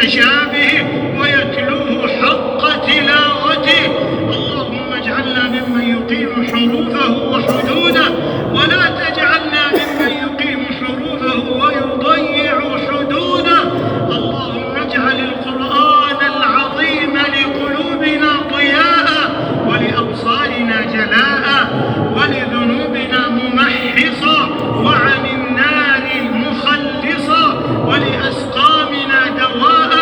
متشابهه ويتلوه حق تلاوته. اللهم اجعلنا ممن يقيم حروفه وحدوده، ولا تجعلنا ممن يقيم حروفه ويضيع حدوده. اللهم اجعل القرآن العظيم لقلوبنا ضياء، ولأبصارنا جلاء، ولذنوبنا ممحصا، وعن النار مخلصا، ولأسقامنا دواء.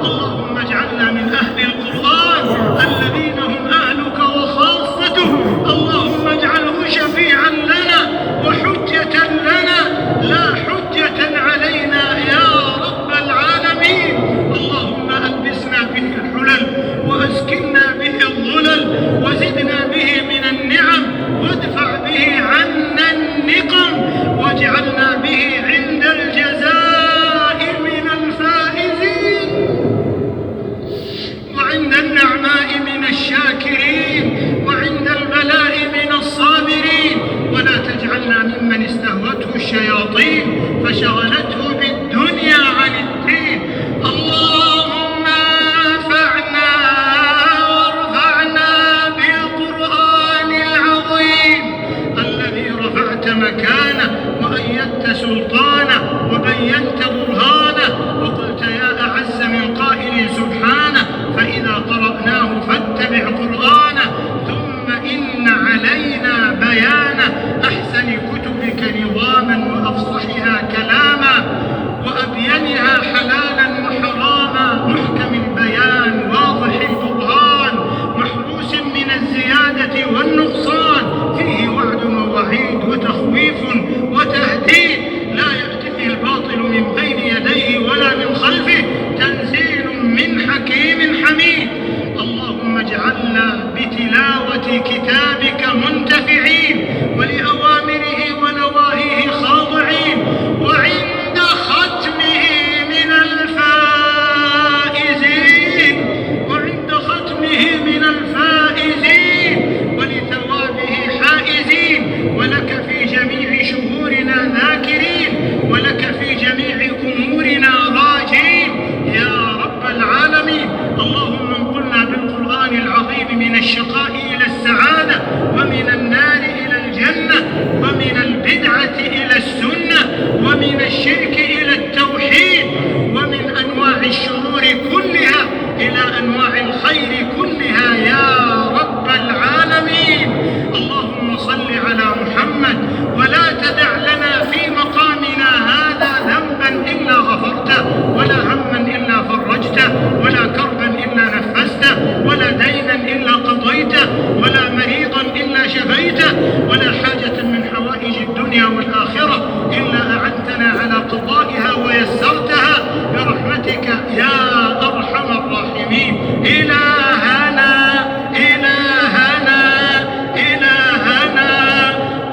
اللهم اجعلنا من أهل القرآن الذين هم أهلك وخاصته. اللهم اجعله شفيعا لنا وحجة لنا لا حجة علينا يا رب العالمين. اللهم ألبسنا به الحلل، وأسكننا به الظلل، وزدنا به من النعم، وادفع به عنا النقم، واجعلنا به عند الجزاء من الفائزين، وعند النعماء من الشاكرين، وعند البلاء من الصابرين. ولا تجعلنا ممن استهوته الشياطين فشغلته بالدنيا عن الدين. اللهم انفعنا وارفعنا بالقرآن العظيم الذي رفعت مكانه وأيدت سلطانه وبينت برهانه، وقلت يا أعز من قائل سبحانه فإذا قرأناه فاتبع قرآنه، ثم إن علينا بيانه، أحسن كتبك نظاما وأفصحها كلاما وأبينها حلالا وحراما، محكم البيان واضح البرهان، محروس من الزيادة والنقصان، فيه وعد ووعيد وتخويف وتهديد، لا يأتيه الباطل من بين يديه ولا من خلفه، تنزيل من حكيم حميد. اللهم اجعلنا بتلاوة كتابك منتفعين، ولأوامره ونواهيه خاضعين، وعند ختمه من الفائزين، وعند ختمه من الفائزين، ولثوابه حائزين، ولك في جميع شهورنا ذاكرين، ولك في جميع أمورنا راجين يا رب العالمين. اللهم انقلنا بالقرآن العظيم من الشقاء إلى السعادة، ومن النار إلى الجنة، ومن البدعة إلى السنة، ومن الشرك إلى التوحيد، ومن أنواع الشرور كلها إلى أنواع الخير كلها يا رب العالمين. اللهم صل على محمد، ولا تدع لنا في مقامنا هذا ذنبا إلا غفرته، ولا هما إلا فرجته، ولا كربا إلا نفسته، ولا دينا إلا قضيته، ولا مريضا إلا شفيته، ولا حاجة من حوائج الدنيا والآخرة إلا أعنتنا على قضائها ويسرتها برحمتك يا أرحم الراحمين. إلهنا إلهنا إلهنا،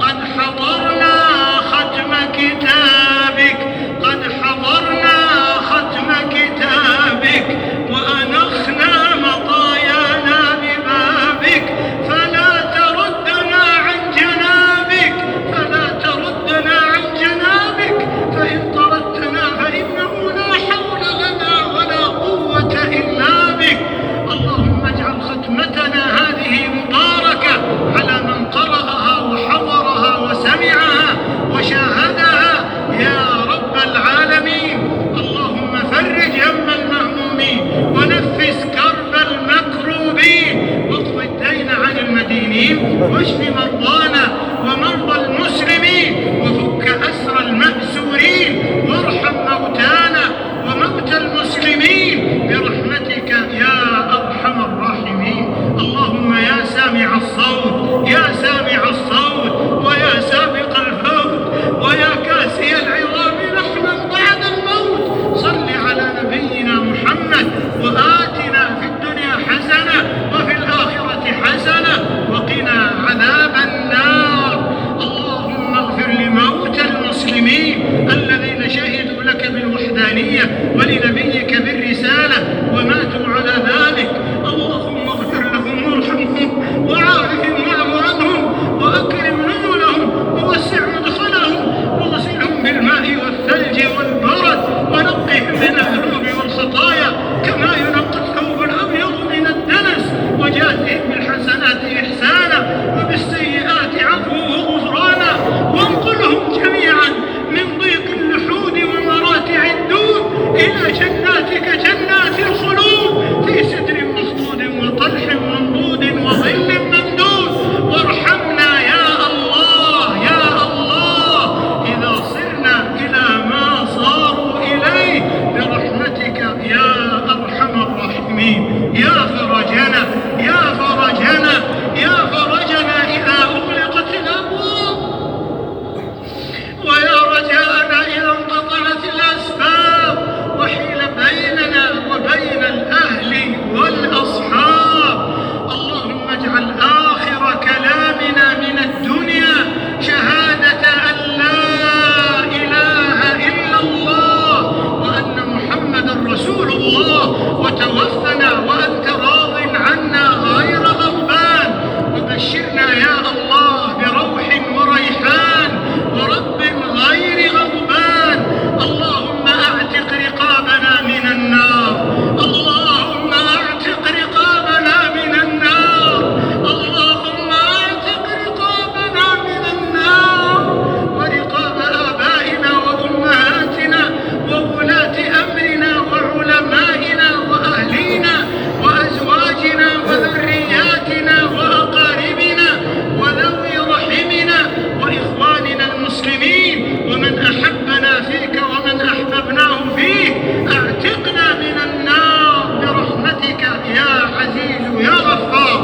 قد حضرنا ختم كتابك، قد حضرنا ختم كتابك، الله، وتوفنا وأنت راض عنا غير غضبان، وبشرنا يا الله بروح وريحان ورب غير غضبان. اللهم أعتق رقابنا من النار، اللهم أعتق رقابنا من النار، اللهم أعتق رقابنا من النار ورقاب آبائنا وأمهاتنا وولاة أمرنا وعلمائنا وأهلينا وأزواجنا وذرياتنا وأقاربنا وذوي رحمنا وإخواننا المسلمين ومن أحبنا فيك ومن أحببناه فيه. أعتقنا من النار برحمتك يا عزيز يا غفار.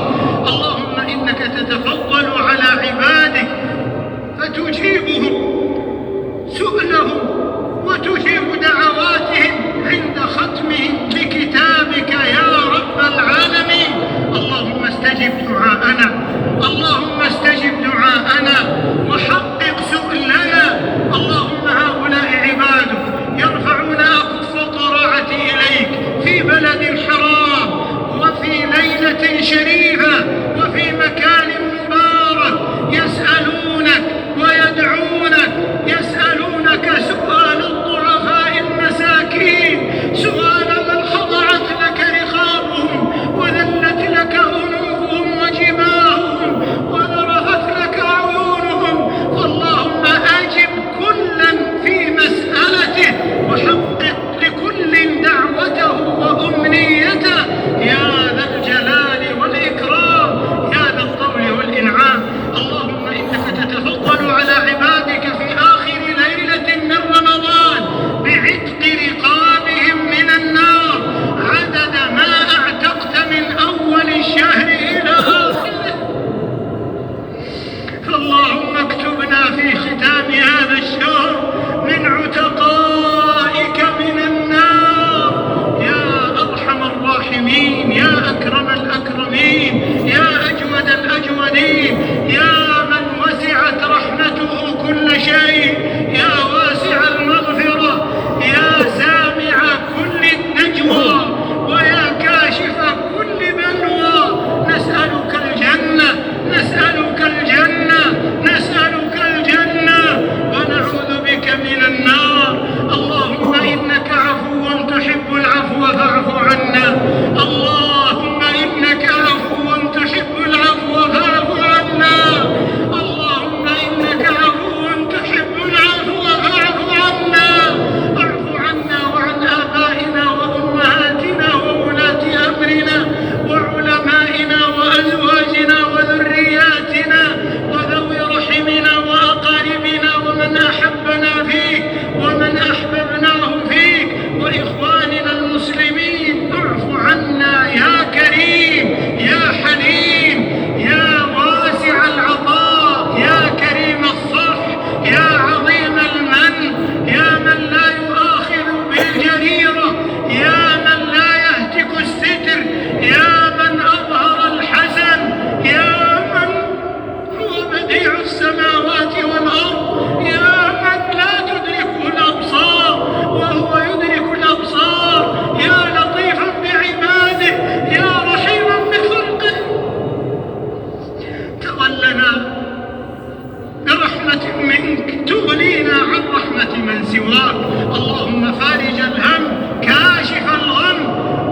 اللهم إنك تتفضل على عبادك فتجيبهم سؤلهم وتجيب دعواتهم عند ختمهم لكتابك يا رب العالمين. اللهم استجب دعاءنا، اللهم استجب دعاءنا وحقق سؤلنا. اللهم هؤلاء عبادك يرفعون أكف الضراعة إليك في بلد حرام وفي ليلة شريفة وفي مكان مبارك، يسألونك ويدعونك، يسألونك سؤال الضعفاء المساكين، سؤال من خضعت لك رقابهم وذلت لك أنوفهم وجباههم وذرفت لك عيونهم. فاللهم أجب كلا في مسألته وحقق لكل دعوته وأمنيته يا ذا الجلال والإكرام يا ذا الطول والإنعام. اللهم إنك تتفضل على عبادك في آخر ليلة من رمضان بعتق رقابهم من النار عدد ما أعتقت من أول الشهر إلى آخره. فاللهم اكتبنا في ختام هذا الشهر من عتقائك من النار يا أرحم الراحمين، يا أكرم الأكرمين، يا أجود الأجودين، يا من وسعت رحمته كل شيء، يا واسع المغفرة، يا سامع كل النجوى ويا كاشف كل بلوى. نسألك الجنة، نسألك الجنة، نسألك الجنة ونعوذ بك من النار. اللهم إنك عفو تحب العفو فاعف عنا، اللهم إنك عفو تحب العفو فاعف عنا، اللهم إنك عفو تحب العفو فاعف عنا. اعف عنا وعن آبائنا وأمهاتنا وولاة أمرنا وعلمائنا وأزواجنا وذرياتنا وذوي رحمنا وأقاربنا ومن أحبنا فيك ومن أحببناه فيك وإخواننا المسلمين. اعف عنا يا كريم يا حليم يا واسع العطاء يا كريم الصفح يا عظيم المن، يا من لا يؤاخذ بالجريرة، يا من لا يهتك الستر، يا من أظهر الحسن، يا من هو بديع السماوات والأرض، يا من لا تدركه الأبصار وهو يدرك الأبصار، يا لطيفا بعباده يا رحيما بخلقه. تولنا برحمة منك تغنينا عن رحمة من سواك. اللهم فارج الهم كاشف الغم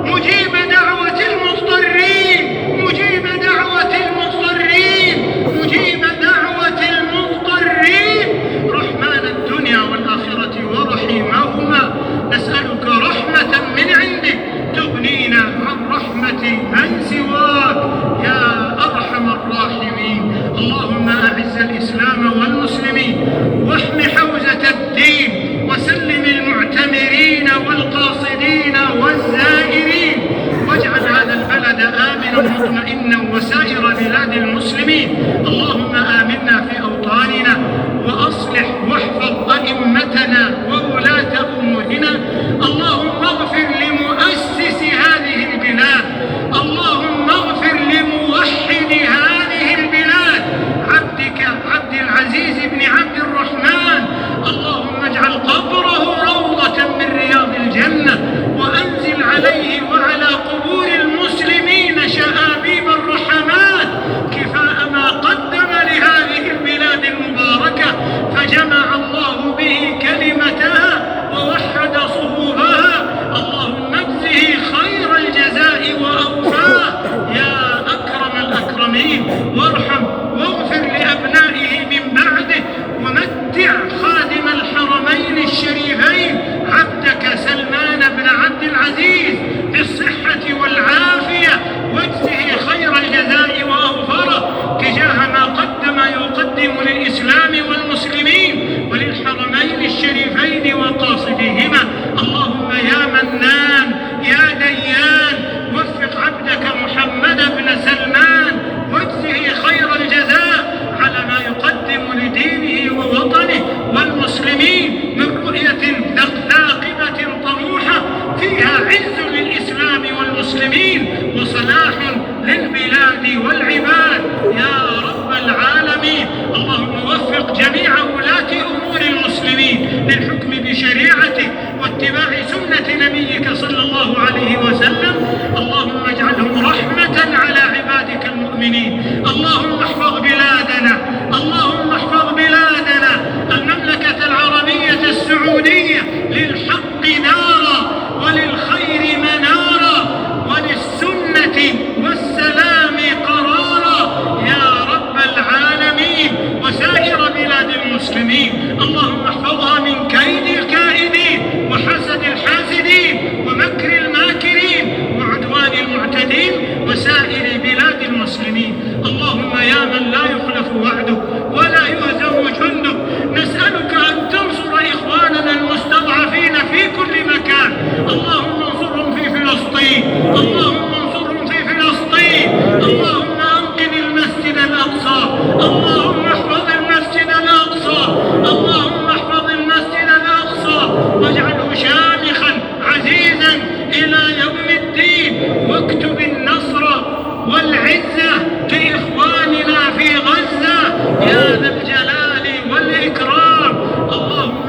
مجيب دعوة المضطرين، مجيب دعوة المضطرين، مجيب دعوة المضطرين، رحمن الدنيا والآخرة ورحيمهما. نسألك رحمة من عندك تغنينا عن رحمة من سواك يا أرحم الراحمين. اللهم أعز الإسلام والمسلمين واحم حوزة الدين وسلم المعتمرين والقاصدين والزائرين، واجعل هذا البلد آمنا مطمئنا وسائر بلاد المسلمين. اللهم آمنا في أوطاننا وأصلح واحفظ أئمتنا وولاة أمورنا. اللهم اغفر لمؤسس هذه البلاد، اللهم اغفر لموحد هذه البلاد عبدك عبد العزيز بن عبد الرحمن. اللهم اجعل قبره روضة من رياض الجنة وأنزل عليه المسلمين وصلاح للبلاد والعباد يا رب العالمين. اللهم وفق جميع ولاة أمور المسلمين للحكم بشريعتك واتباع سنة نبيك صلى الله عليه وسلم. اللهم اجعلهم رحمة على عبادك المؤمنين. اللهم احفظ بلادنا، اللهم احفظ بلادنا المملكة العربية السعودية للحق دارا وللخير منارا وللسنة والسلام قرارا يا رب العالمين، وسائر بلاد المسلمين. اللهم احفظها من كيد الكائدين وحسد الحاسدين ومكر الماكرين وعدوان المعتدين وسائر بلاد المسلمين. اللهم يا من لا يخلف وعده ولا يهزم جنده، نسألك أن تنصر إخواننا المستضعفين في كل مكان. اللهم انصرهم في فلسطين، اللهم انصرهم في فلسطين. اللهم أنقذ المسجد الأقصى، اللهم احفظ المسجد الأقصى، اللهم احفظ المسجد الأقصى واجعله شامخا عزيزا إلى يوم الدين، واكتب النصر والعزة لإخواننا في غزة يا ذا الجلال والإكرام. اللهم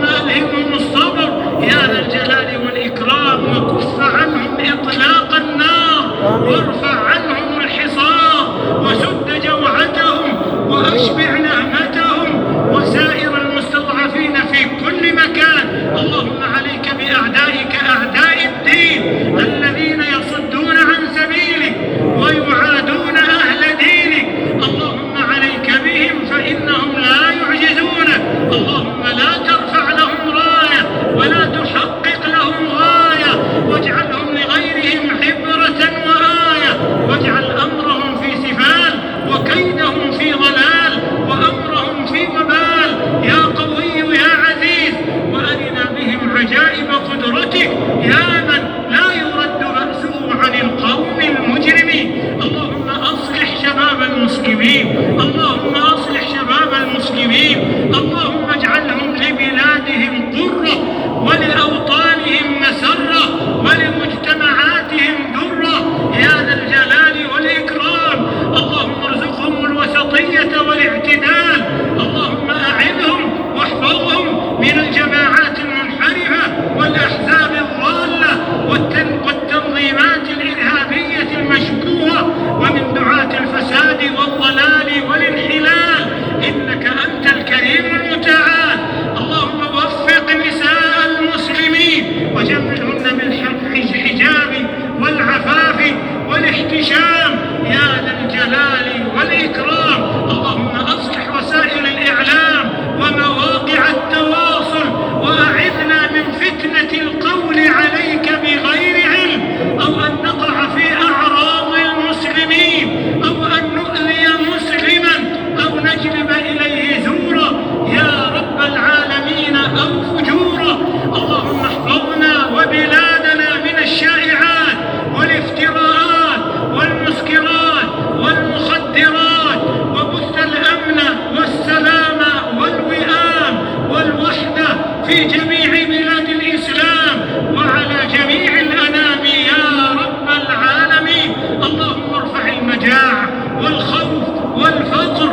ألهمهم الصبر يا ذا الجلال والإكرام، وكف عنهم إطلاق النار، وارفع عنهم الحصار، وسد جوعتهم، وأشبع نهمتهم، وسائر المستضعفين في كل مكان. اللهم عليك بأعدائك أعداء الدين الذين يصدون عن سبيلك ويعادون أهل دينك. اللهم عليك بهم فإنهم لا يعجزونك. اللهم لا ترفع لهم راية ولا تحقق لهم غاية، واجعلهم لغيرهم عبرة وآية، واجعل أمرهم في سفال وكيدهم في ضلال وأمرهم في وبال يا قوي يا عزيز. وأرنا بهم عجائب قدرتك يا من لا يرد بأسه عن القوم المجرمين. اللهم أصلح شباب المسلمين، اللهم أصلح شباب المسلمين. اللهم اجعلهم لبلادهم قرة ولأوطانهم مسرة ولمجتمعاتهم درة يا ذا الجلال والإكرام. اللهم ارزقهم الوسطية والاعتدال. اللهم أعذهم واحفظهم من الجماعات المنحرفة والأحزاب الضالة والتنظيمات الإرهابية المشبوهة ومن دعاة الفساد والضلال والانحلال، إنك أنت الكريم المتعال. اللهم وفق نساء المسلمين وجملهن بالحجاب والعفاف والاحتشام يا ذا الجلال والإكرام. اللهم أصلح وسائل الإعلام ومواقع التواصل، وأعذنا من فتنة القول عليك بغير علم، أو أن نقع في أعراض المسلمين، أو أن نؤذي مسلما، أو نجلب إليه زورا يا رب العالمين أو فجورا. اللهم احفظنا وبلادنا من الشائعات والافتراءات والمسكرات والمخدرات، وبث الأمن والسلام والوئام والوحدة في جميع بلاد الإسلام وعلى جميع الأنام يا رب العالمين. اللهم ارفع المجاعة والخوف والفقر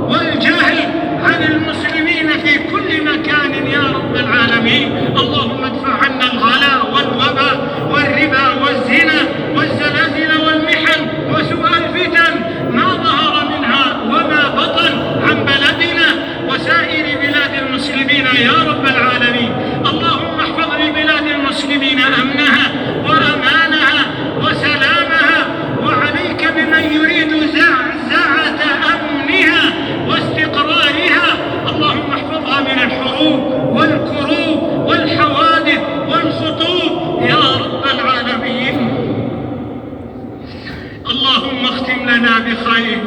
والجهل عن المسلمين في كل مكان يا رب العالمين. اللهم ادفع عنا الغلا والوباء والربا والزنا والزلازل والمحن وسوء الفتن ما ظهر منها وما بطن عن بلدنا وسائر بلاد المسلمين يا رب العالمين. اللهم احفظ لبلاد المسلمين أمنها وأمانها وسلامها، وعليك بمن يريد زعزعة أمنها واستقرارها. اللهم احفظها من الحروب والكروب والحوادث والخطوب يا رب العالمين. اللهم اختم لنا بخير،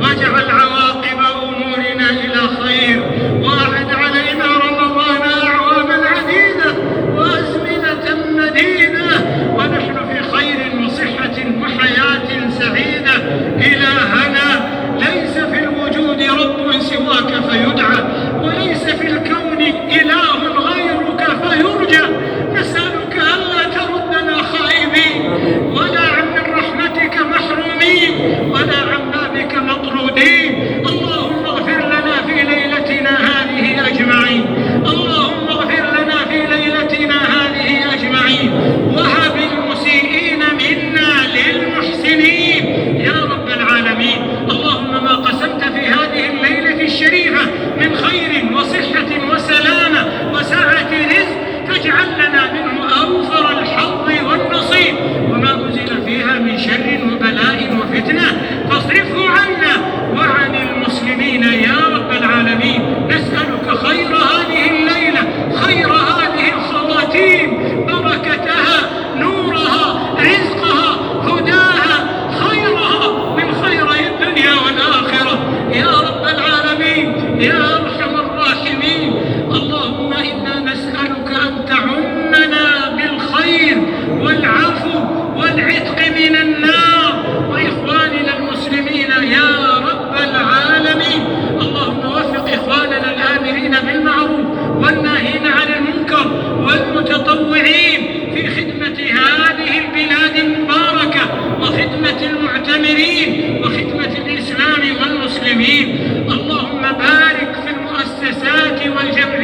واجعل عواقب أمورنا إلى خير، وأعد علينا رمضان أعواما عديدة وأزمنة مديدة، ونحن في خير وصحة وحياة سعيدة. إلهنا ليس في الوجود رب سواك فيدعى، وليس في الكون إله غيرك فيرجى. نسألك ألا تردنا خائبين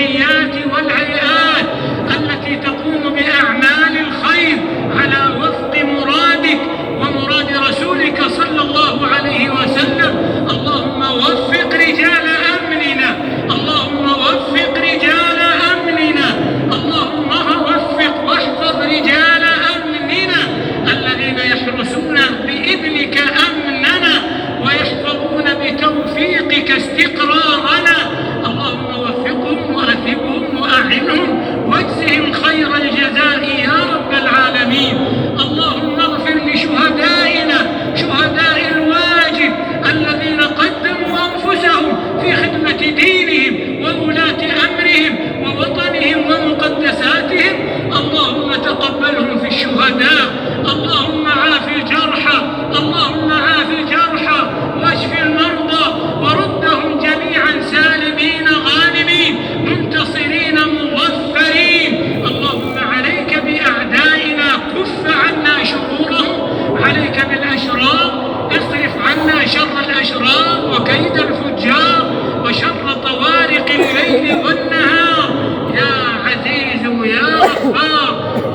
والجمعيات والهيئات التي تقوم بأعمال الخير على وفق مرادك ومراد رسولك صلى الله عليه وسلم. اللهم وفق رجال أمننا، اللهم وفق رجال أمننا، اللهم وفق واحفظ رجال أمننا الذين يحرسون بإذنك أمننا ويحفظون بتوفيقك استقرارنا. اللهم وفقهم وأثبهم وأعنهم واجزهم خير الجزاء يا رب العالمين. اللهم اغفر لشهدائنا شهداء الواجب الذين قدموا أنفسهم في خدمة دينهم وولاة أمرهم ووطنهم ومقدساتهم. اللهم تقبلهم في الشهداء، اللهم عاف الجرحى، اللهم عاف الجرحى واشف المرضى وردهم جميعا سالمين غانمين منتصرين مظفرين. اللهم عليك بأعدائنا، كف عنا شرورهم، عليك بالأشرار، اصرف عنا شر الأشرار وكيد الفجار وشر طوارق الليل والنهار يا عزيز يا غفار.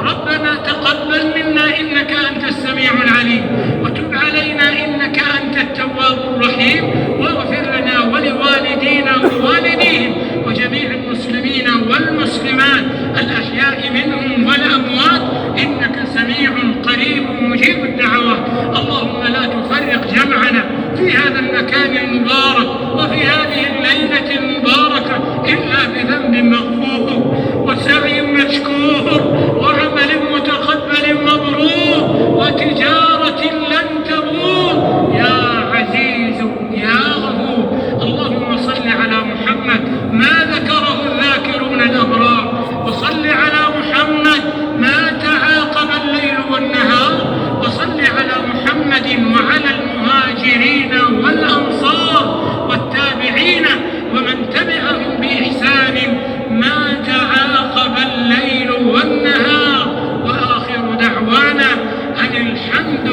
ربنا تقبل منا إنك أنت السميع العليم، وتب علينا إنك أنت التواب الرحيم، واغفر لنا ولوالدينا ووالديهم وجميع المسلمين والمسلمات الأحياء منهم والأموات إنك سميع قريب مجيب الدعوات. اللهم لا تفرق جمعنا في هذا المكان المبارك وفي هذه الليلة المباركة إلا بذنب مغفور وسعي مشكور وعمل متقبل مبرور وتجارة لن تبور يا عزيز يا غفور. اللهم صل على محمد ما ذكره الذاكرون الأبرار، وصل على محمد ما تعاقب الليل والنهار، وصل على محمد وعلى المهاجرين والأنصار والتابعين ومن تبعهم بإحسان ما تعاقب الليل والنهار. وآخر دعوانا أن الحمد